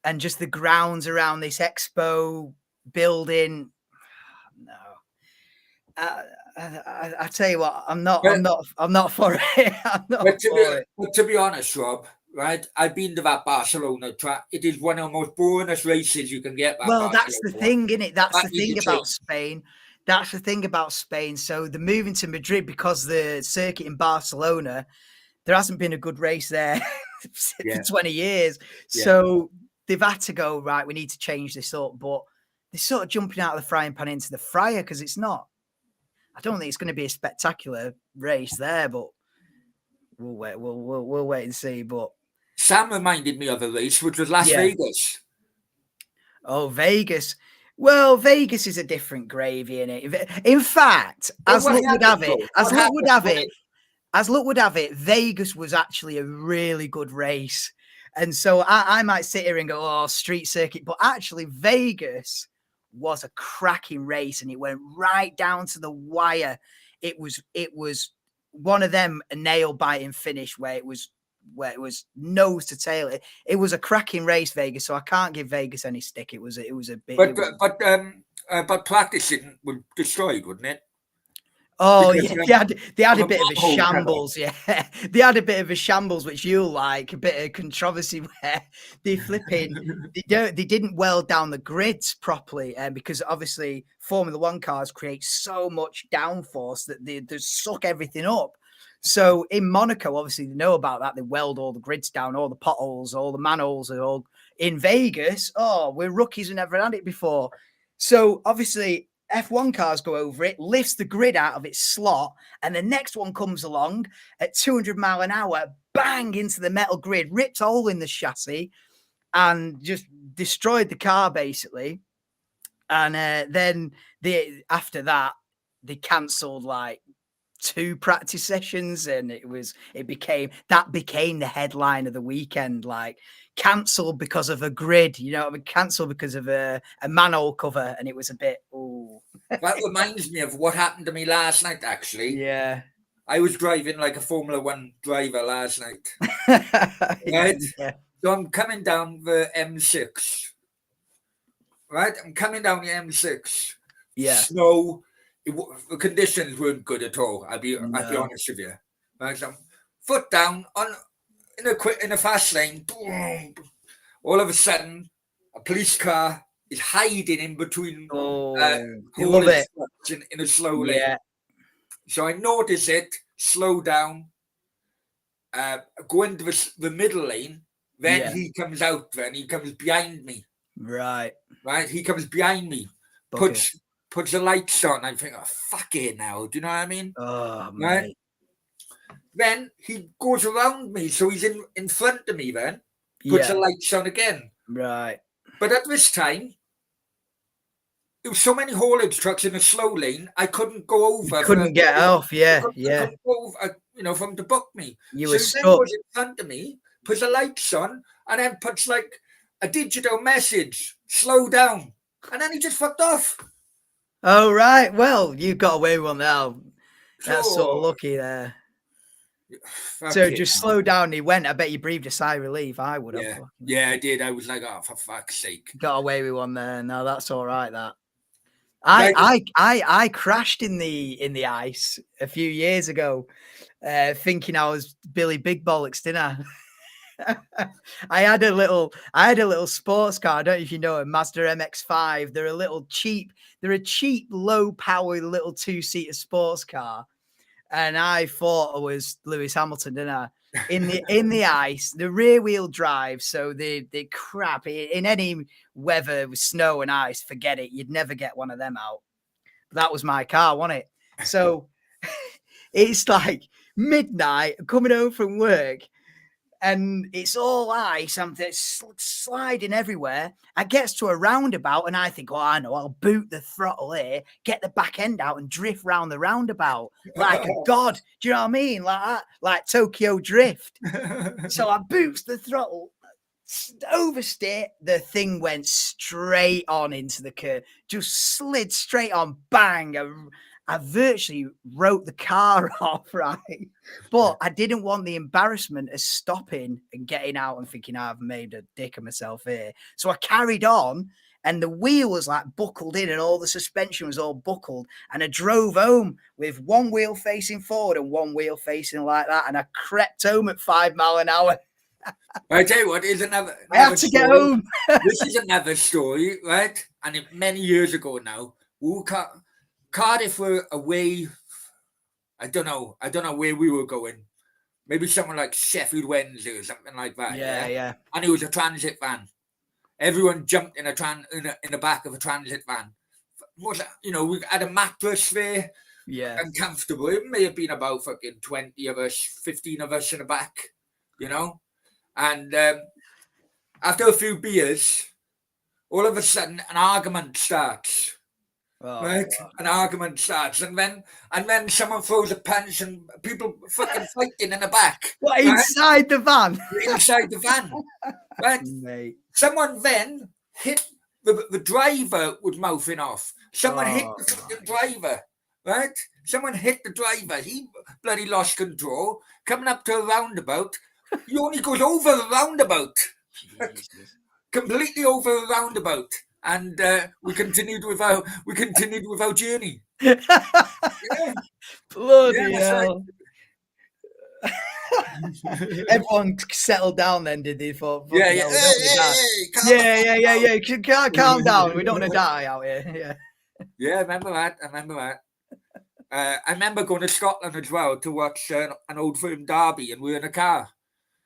and just the grounds around this expo building. No. I tell you what, I'm not for it. But to be honest, Rob, right? I've been to that Barcelona track. It is one of the most boringest races you can get. That's the thing, isn't it? That's the thing about Spain. That's the thing about Spain. So they're moving to Madrid because the circuit in Barcelona, there hasn't been a good race there for 20 years. Yeah. So they've had to go, right, we need to change this up. But they're sort of jumping out of the frying pan into the fryer because it's not. I don't think it's going to be a spectacular race there, but we'll wait and see. But Sam reminded me of a race, which was Las Vegas. Oh, Vegas. Well, Vegas is a different gravy, in it. In fact, But as what luck would have happened, it, though? as What luck would happened? have it, as luck would have it, Vegas was actually a really good race. And so I might sit here and go, oh, street circuit, but actually Vegas was a cracking race and it went right down to the wire. It was one of them, a nail biting finish where it was nose to tail. It was a cracking race, Vegas. So I can't give Vegas any stick. It was a bit. But practicing was destroyed, wouldn't it? Oh Because yeah, they had of a bit of a manhole cover. shambles. Yeah, they had a bit of a shambles, which you'll like. A bit of controversy where they they didn't weld down the grids properly, and because obviously Formula One cars create so much downforce that they suck everything up. So in Monaco, obviously they know about that. They weld all the grids down, all the potholes, all the manholes, are all in Vegas. Oh, we're rookies who never had it before. So obviously F1 cars go over it, lifts the grid out of its slot, and the next one comes along at 200 mile an hour, bang into the metal grid, ripped a hole in the chassis, and just destroyed the car basically. And then after that, they cancelled like 2 practice sessions, and it became the headline of the weekend, like cancelled because of a grid, you know, cancelled because of a manhole cover, and it was a bit. Ooh. That reminds me of what happened to me last night, actually. Yeah. I was driving like a Formula One driver last night. Right? Yeah. So I'm coming down the M6. Right? I'm coming down the M6. Yeah. Snow. The conditions weren't good at all. I'll be No. honest with you. Right? So I'm foot down in a fast lane. Boom. All of a sudden, a police car is hiding in between You love it. in a slow lane. Yeah. So I notice it, slow down, go into the middle lane. Then Yeah. he comes out. Then he comes behind me. Right. Right. He comes behind me. Bucket. Puts the lights on. I think, oh, fuck it now. Do you know what I mean? Oh, Right. mate. Then he goes around me, so he's in front of me. Then puts the lights on again. Right. But at this time, there was so many haulage trucks in a slow lane, I couldn't go over. Couldn't get off. Yeah. I couldn't go over, for him to book me. You So were he then stuck. goes in front of me, puts the lights on, and then puts like a digital message, slow down. And then he just fucked off. Oh, right. Well, you got away with one now. That's sort of lucky there. So just slow down. He went. I bet you breathed a sigh of relief. I would have. Yeah, I did. I was like, oh, for fuck's sake. Got away with one there. No, that's all right. That I crashed in the ice a few years ago, thinking I was Billy Big Bollocks, didn't I? I had a little sports car. I don't know if you know a Mazda MX-5. They're a cheap, low-powered little 2-seater sports car. And I thought I was Lewis Hamilton, didn't I? In the ice, the rear wheel drive. So the crap in any weather with snow and ice, forget it. You'd never get one of them out. But that was my car, wasn't it? So it's like midnight, coming home from work, and it's all ice. I'm sliding everywhere. I gets to a roundabout, and I think, oh, I know, I'll boot the throttle here, get the back end out, and drift round the roundabout like a god. Do you know what I mean? Like that, like Tokyo Drift. So I boots the throttle, oversteer. The thing went straight on into the curb, just slid straight on, bang. I virtually wrote the car off, right? But I didn't want the embarrassment of stopping and getting out and thinking, I've made a dick of myself here. So I carried on, and the wheel was like buckled in and all the suspension was all buckled. And I drove home with one wheel facing forward and one wheel facing like that. And I crept home at 5 miles an hour. I tell you what, is another I had to get home. This is another story, right? And many years ago now, Cardiff were away. I don't know where we were going. Maybe somewhere like Sheffield Wednesday or something like that. Yeah. And it was a transit van. Everyone jumped in the back of a transit van. We had a mattress there. Yeah. And comfortable. It may have been about fucking 20 of us, 15 of us in the back, And after a few beers, all of a sudden an argument starts. Oh, Right, God. an argument starts, and then someone throws a punch, and people fucking fighting in the back. What, Right? inside the van? Inside the van. Right? Mate. Someone then hit the driver was mouthing off. Someone hit the fucking driver. Right? Someone hit the driver. He bloody lost control. Coming up to a roundabout. He only goes over the roundabout. Completely over a roundabout. And we continued with our journey. Yeah. Bloody Yeah, hell. Everyone settled down then, did they? Thought, Yeah, fucking yeah. hell, we don't wanna die. Yeah. Calm down. We don't want to die out here. Yeah. Yeah, I remember that. I remember going to Scotland as well to watch an Old Firm derby, and we were in a car.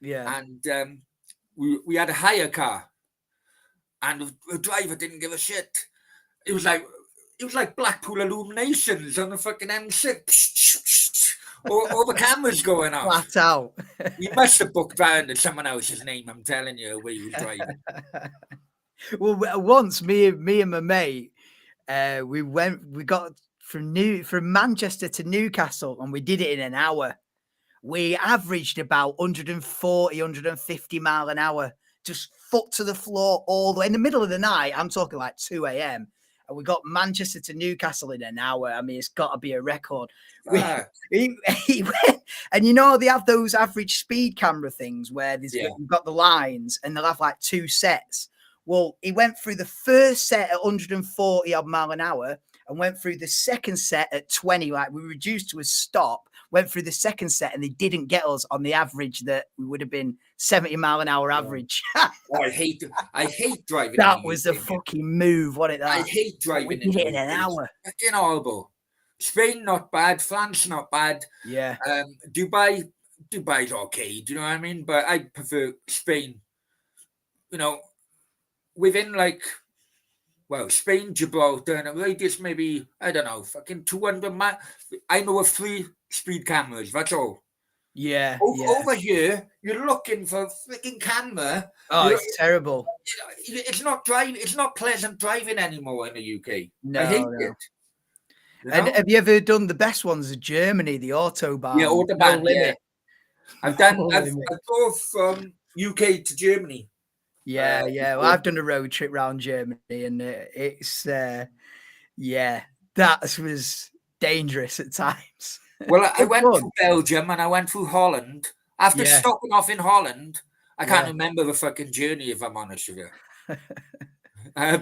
Yeah. And we had a hire car, and the driver didn't give a shit. It was like Blackpool Illuminations on the fucking M6. All the cameras going off. Flat out. He must have booked round to someone else's name, I'm telling you, where he was driving. Well, once me and my mate, we got from Manchester to Newcastle, and we did it in an hour. We averaged about 140, 150 mile an hour, just foot to the floor all the way in the middle of the night. I'm talking like 2 a.m. And we got Manchester to Newcastle in an hour. I mean, it's got to be a record. He went, and you know, they have those average speed camera things where you've got the lines and they'll have like 2 sets. Well, he went through the first set at 140 odd mile an hour and went through the second set at 20. Like, we reduced to a stop, went through the second set, and they didn't get us on the average that we would have been 70 mile an hour average. Oh, I hate driving. That was the fucking move, wasn't it? I hate driving. We did it in an hour. Fucking horrible. Spain, not bad. France, not bad. Yeah. Dubai's okay. Do you know what I mean? But I prefer Spain. You know, within Spain, Gibraltar, and a radius maybe, I don't know, fucking 200 miles. I know of 3 speed cameras. That's all. Yeah. Over here, you're looking for a freaking camera. Oh, it's terrible. It's not driving. It's not pleasant driving anymore in the UK. No, I hate it. You know? And have you ever done the best ones of Germany, the Autobahn? Yeah, Autobahn. Yeah. I've drove from UK to Germany. Yeah. Well, I've done a road trip around Germany, and it's that was dangerous at times. Well, I went through Belgium and I went through Holland. After stopping off in Holland, I can't remember the fucking journey, if I'm honest with you.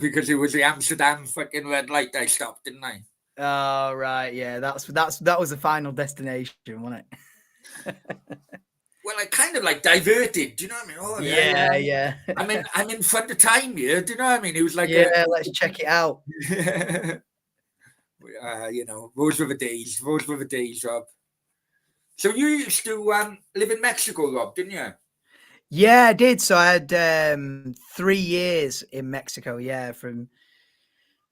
Because it was the Amsterdam fucking red light I stopped, didn't I? Oh, right. Yeah, that was the final destination, wasn't it? Well, I kind of diverted. Do you know what I mean? Oh, yeah. I'm in front of time here. Do you know what I mean? It was like, let's check it out. those were the days, Rob. So you used to live in Mexico, Rob, didn't you? Yeah, I did. So I had 3 years in Mexico. Yeah, from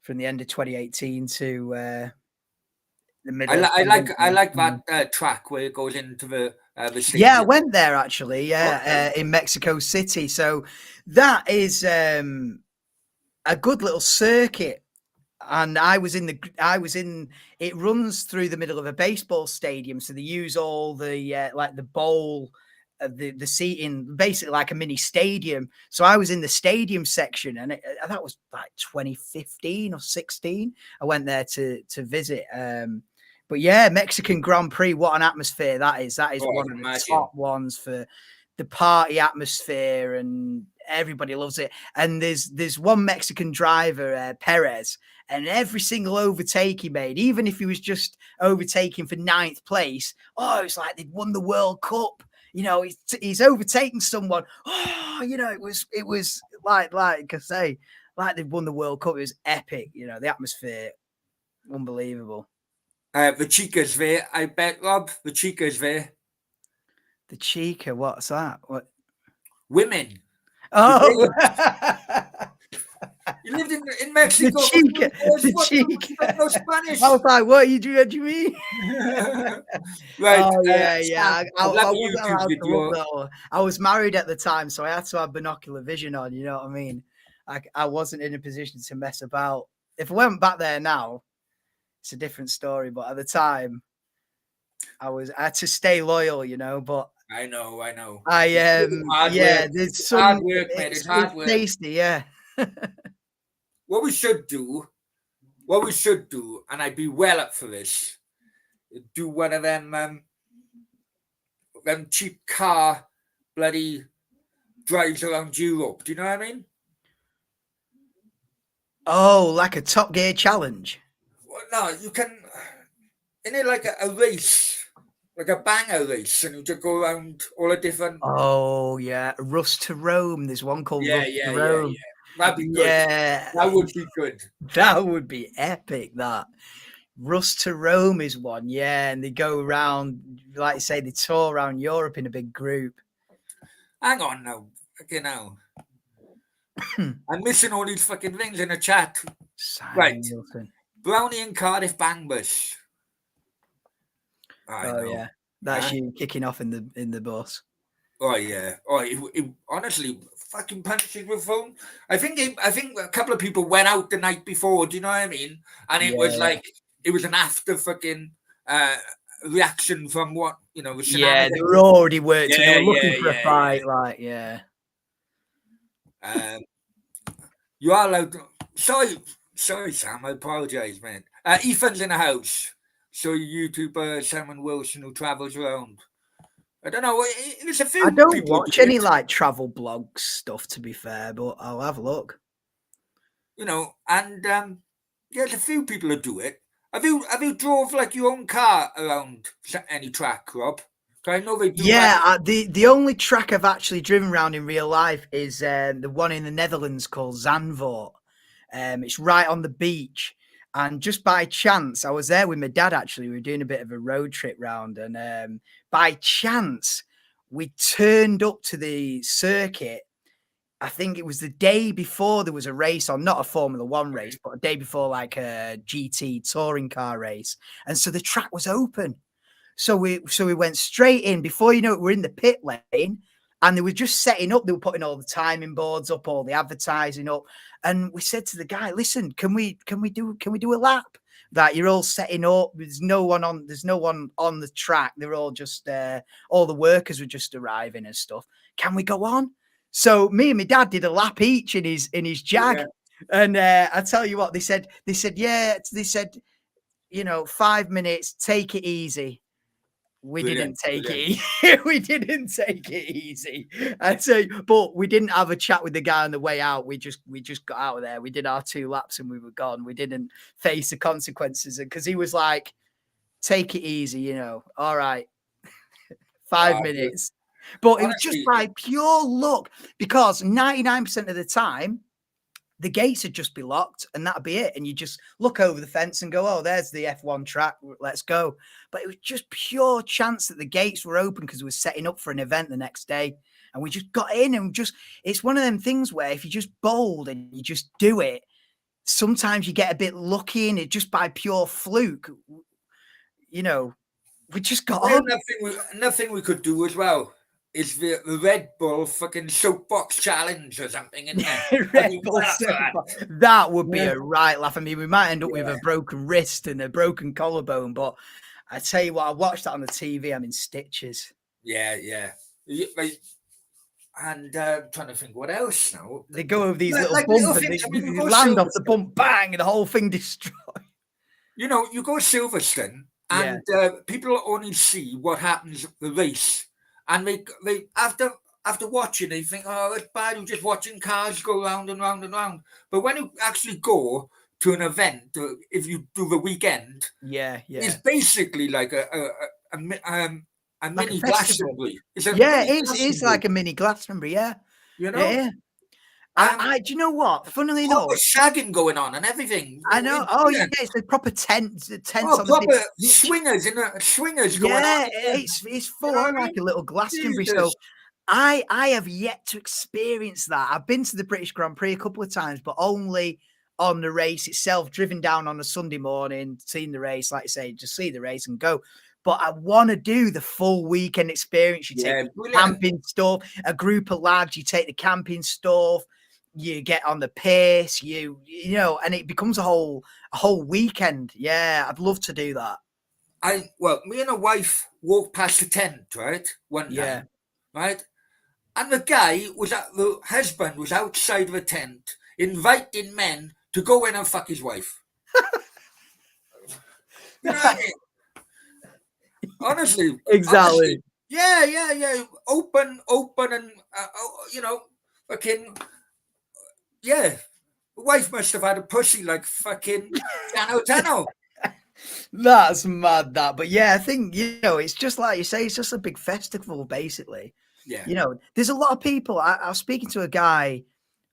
the end of 2018 to the middle. I like that track where it goes into the city. Yeah, I went there actually. Yeah, in Mexico City. So that is a good little circuit. And I was in it runs through the middle of a baseball stadium. So they use all the the bowl of the seating, basically like a mini stadium. So I was in the stadium section, and that was like 2015 or 16. I went there to visit. But yeah, Mexican Grand Prix, what an atmosphere that is. That is one of the top ones for the party atmosphere, and everybody loves it. And there's one Mexican driver, Perez, and every single overtake he made, even if he was just overtaking for 9th place, it's like they'd won the World Cup. You know, he's overtaking someone. It was like I say, like they'd won the World Cup. It was epic. You know, the atmosphere, unbelievable. The Chica's there, I bet, Rob. The Chica's there. The Chica, what's that? What? Women. Oh. You lived in Mexico. The Chica. No Spanish. I was like, what do you mean? Right. Oh, yeah. I was married at the time, so I had to have binocular vision on, you know what I mean? I wasn't in a position to mess about. If I went back there now, it's a different story. But at the time, I had to stay loyal, you know. But I know. I Hard yeah, work. there's It's some. hard work, mate. It's It's hard work. tasty, yeah. What we should do, and I'd be well up for this, do one of them cheap car bloody drives around Europe. Do you know what I mean? Oh, like a Top Gear challenge. Well, no, you can. Isn't it like a race, like a banger race, and you just go around all the different. Oh yeah, Rust to Rome. There's one called Rust to Rome. That'd be good. Yeah, That would be good. that would be epic. That Rust to Rome is one. Yeah, and they go around, like you say, they tour around Europe in a big group. Hang on now. Okay, now. I'm missing all these fucking things in the chat. Simon Right. Wilson. Brownie and Cardiff Bangbus. Oh yeah, that's you kicking off in the bus. Oh yeah. Oh, it honestly fucking punches with phone. I think a couple of people went out the night before. Do you know what I mean? And it was like it was an after fucking reaction from what you know. Yeah, they were already worked. They were looking for a fight. Yeah. Like you are allowed. Sorry, Sam. I apologize, man. Ethan's in the house. So YouTuber Simon Wilson who travels around. I don't know. There's a few. I don't watch any like travel blog stuff, to be fair, but I'll have a look. You know, and there's a few people who do it. Have you drove like your own car around any track, Rob? I know they do. Yeah, the only track I've actually driven around in real life is the one in the Netherlands called Zandvoort. It's right on the beach. And just by chance, I was there with my dad, actually. We were doing a bit of a road trip round. And by chance, we turned up to the circuit. I think it was the day before there was a race on, not a Formula One race, but a day before like a GT touring car race. And so the track was open. So we went straight in. Before you know it, we're in the pit lane. And they were just setting up. They were putting all the timing boards up, all the advertising up. And we said to the guy, "Listen, can we do a lap? That you're all setting up. There's no one on the track. They're all just all the workers were just arriving and stuff. Can we go on?" So me and my dad did a lap each in his Jag. Yeah. And I tell you what, they said, you know, 5 minutes, take it easy. We didn't take it. We didn't take it easy. I'd say, but we didn't have a chat with the guy on the way out. We just got out of there. We did our 2 laps and we were gone. We didn't face the consequences because he was like, "Take it easy, you know. All right, 5 minutes." But it was just by pure luck because 99% of the time, the gates would just be locked and that'd be it. And you just look over the fence and go, "Oh, there's the F1 track. Let's go." But it was just pure chance that the gates were open because we were setting up for an event the next day. And we just got in and it's one of them things where if you just bold and you just do it, sometimes you get a bit lucky and it just by pure fluke, you know, we just got on. Nothing we could do as well. Is the Red Bull fucking soapbox challenge or something in there? Red Bull soapbox. That would be a right laugh. I mean, we might end up with a broken wrist and a broken collarbone, but I tell you what, I watched that on the TV. I'm in stitches. Yeah. And trying to think what else now. They go over these little bumps and they land off the bump, bang, and the whole thing destroyed. You know, you go Silverstone and people only see what happens at the race. And they after watching, they think, "Oh, it's bad. You're just watching cars go round and round and round." But when you actually go to an event, if you do the weekend, it's basically like a mini Glastonbury. It's like a mini Glastonbury. Yeah, you know. Yeah. Do you know what? Funnily enough, shagging going on and everything. I know. Oh yeah, it's a proper tent. On proper swingers going on. Yeah, it's full on like a little Glastonbury. So I have yet to experience that. I've been to the British Grand Prix a couple of times, but only on the race itself. Driven down on a Sunday morning, seen the race, like I say, just see the race and go. But I want to do the full weekend experience. You take the camping stuff, a group of lads. You take the camping stuff. you get on the piss, you know, and it becomes a whole weekend. Yeah, I'd love to do that. Me and a wife walked past the tent, right? One Yeah. time, right? And the husband was outside of a tent inviting men to go in and fuck his wife. You know what I mean? Honestly. Exactly. Yeah. Open, and fucking, yeah. The wife must have had a pussy like fucking Tano. That's mad, that. But yeah, I think, you know, it's just like you say, it's just a big festival, basically. Yeah. You know, there's a lot of people. I was speaking to a guy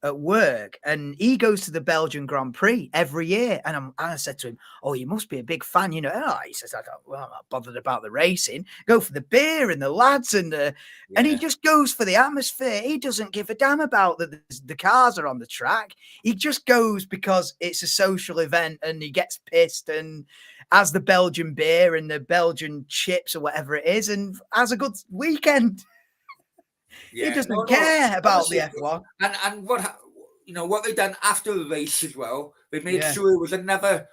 at work, and he goes to the Belgian Grand Prix every year. And I said to him, "Oh, you must be a big fan, you know." Oh, he says, "I'm not bothered about the racing. Go for the beer and the lads and and he just goes for the atmosphere. He doesn't give a damn about that the cars are on the track. He just goes because it's a social event, and he gets pissed and has the Belgian beer and the Belgian chips or whatever it is, and has a good weekend." Yeah, he doesn't care about the F1. And what they done after the race as well, they made Yeah. sure there was another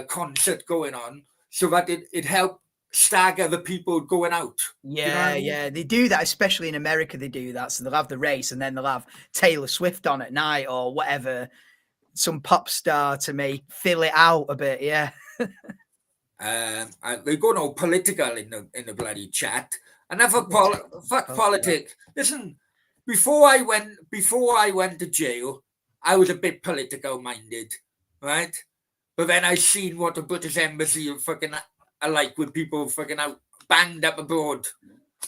concert going on so that it helped stagger the people going out. Yeah, yeah, they do that, especially in America. They do that, so they'll have the race, and then they'll have Taylor Swift on at night or whatever, some pop star to fill it out a bit. Yeah. They're going all political in the bloody chat. Another fuck politics. Listen, before I went to jail, I was a bit political minded, right? But then I seen what the British Embassy fucking are like with people fucking out banged up abroad.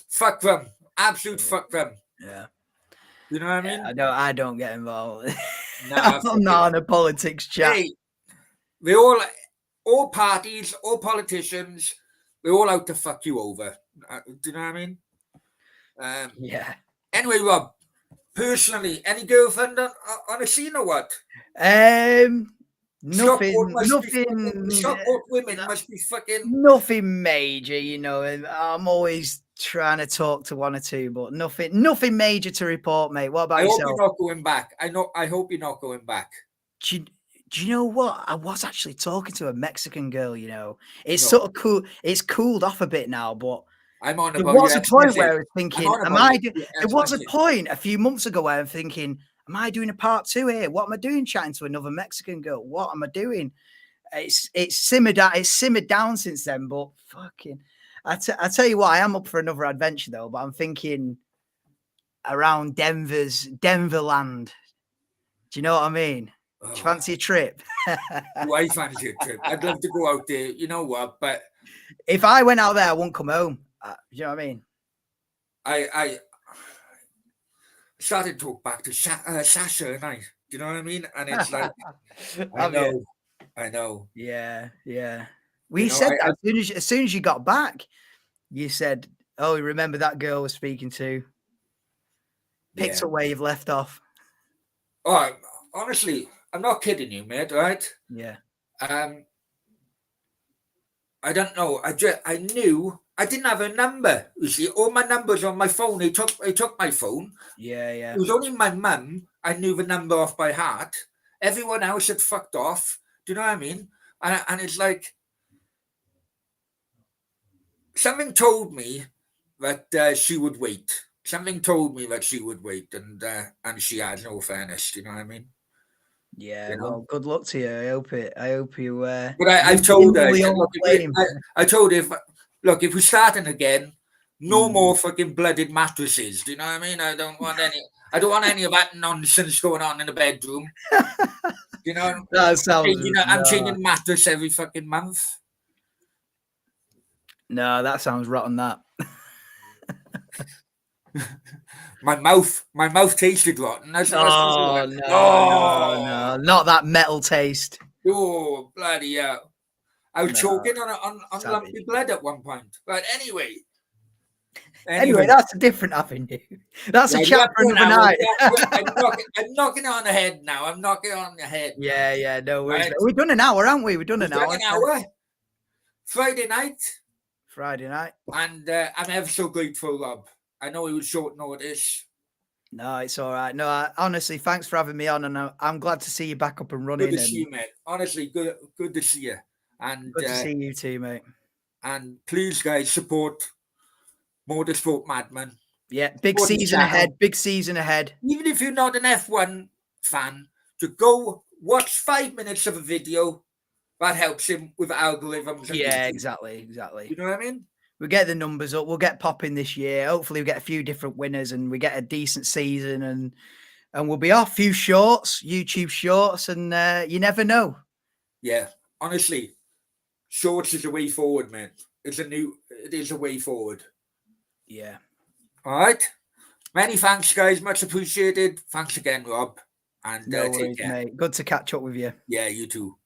Fuck them, absolute fuck them. Yeah. You know what I mean? I don't get involved. Nah, I'm not on a politics chat. Hey, they all parties, all politicians, they're all out to fuck you over. Do you know what I mean? Yeah. Anyway, Rob, personally, any girlfriend on a scene or what? Nothing. Stockport women must be fucking nothing major, you know. And I'm always trying to talk to one or two, but nothing major to report, mate. What about yourself? I hope you're not going back. I hope you're not going back. Do you know what? I was actually talking to a Mexican girl, you know. It's sort of cool. It's cooled off a bit now, but I'm on there about was a point where I was thinking, there was a message. point a few months ago where I'm thinking, am I doing a part 2 here? What am I doing chatting to another Mexican girl? What am I doing? It's simmered down since then, but fucking I tell you what, I am up for another adventure though, but I'm thinking around Denver land. Do you know what I mean? Do you fancy a trip? I fancy a trip. I'd love to go out there. You know what? But if I went out there, I wouldn't come home. You know what I mean? I started to talk back to Sasha and I. Do you know what I mean? And it's like, I know. Yeah. We said that as soon as you got back, you said, "Oh, you remember that girl I was speaking to?" Picked up where you've left off. Oh, honestly, I'm not kidding you, mate. Right? Yeah. I don't know. I knew I didn't have a number. You see, all my numbers on my phone. They took my phone. Yeah. It was only my mum. I knew the number off by heart. Everyone else had fucked off. Do you know what I mean? And it's like something told me that she would wait. Something told me that she would wait, and she had. No fairness. Do you know what I mean? Yeah. Well, good luck to you. I hope you. But I've told her. I told her, if we're starting again, no more fucking blooded mattresses. Do you know what I mean? I don't want any of that nonsense going on in the bedroom. You know, that sounds. I'm changing mattress every fucking month. No, that sounds rotten. That. my mouth tasted rotten. No, not that metal taste. Oh, bloody hell. I was choking on lumpy blood at one point. But anyway, that's a different avenue. That's a chat for another night. I'm knocking on the head now. I'm knocking on the head. Yeah, no worries. Right. We've done an hour, haven't we? We've done an hour. Friday night. And I'm ever so grateful, Rob. I know it was short notice. No, it's all right. No, honestly, thanks for having me on, and I'm glad to see you back up and running. Good to see you, mate. Honestly, good to see you. And good to see you too, mate. And please, guys, support Motorsport Madman. Yeah, big season ahead. Big season ahead. Even if you're not an F1 fan, to go watch 5 minutes of a video, that helps him with algorithms. Yeah, exactly. You know what I mean? We'll get the numbers up. We'll get popping this year. Hopefully, we get a few different winners and we get a decent season, and we'll be off. Few shorts, YouTube shorts, and you never know. Yeah, honestly, shorts is a way forward, man. It is a way forward. Yeah. All right. Many thanks, guys. Much appreciated. Thanks again, Rob. And no take worries, care. mate. Good to catch up with you. Yeah, you too.